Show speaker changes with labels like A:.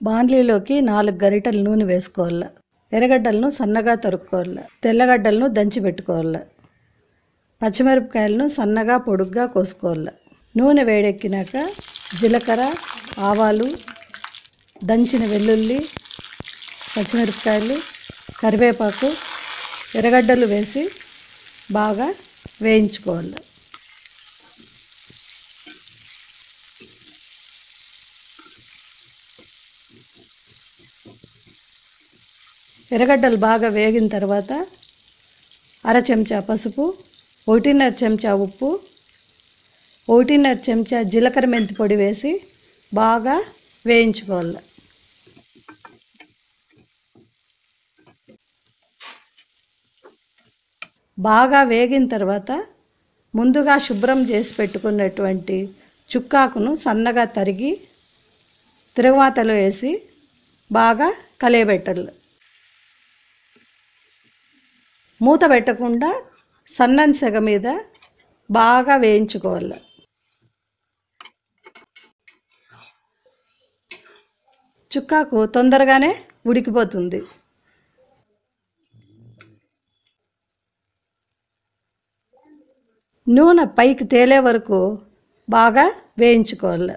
A: బాండ్లీలోకి 4 గరిటెల నూనె వేసుకోవాలి. ఎర్రగడ్డలను సన్నగా తరుక్కోవాలి. తెల్లగడ్డలను దంచి పెట్టుకోవాలి. పచ్చిమిరపకాయలను సన్నగా పొడుగ్గా కోసుకోవాలి. నూనె వేడెక్కినాక జీలకర్ర, ఆవాలు, దంచిన వెల్లుల్లి, పచ్చిమిరపకాయలు, కరివేపాకు, ఎర్రగడ్డలు వేసి బాగా వేయించుకోవాలి. ఎర్రగడ్డలు బాగా వేగిన తర్వాత అర చెంచా పసుపు, 1.5 చెంచా ఉప్పు, 1.5 చెంచా జీలకర్ర మెంతి పొడి వేసి బాగా వేయించుకోవాలి. బాగా వేగిన తర్వాత ముందుగా శుభ్రం చేసి పెట్టుకున్నటువంటి చుక్కాకును సన్నగా తరిగి తిరగమాతలో వేసి బాగా కలియబెట్టాలి. మూత పెట్టకుండా సన్నని సెగ మీద బాగా వేయించుకోవాలి. చుక్కాకు తొందరగానే ఉడికిపోతుంది. నూనె పైకి తేలే వరకు బాగా వేయించుకోవాలి.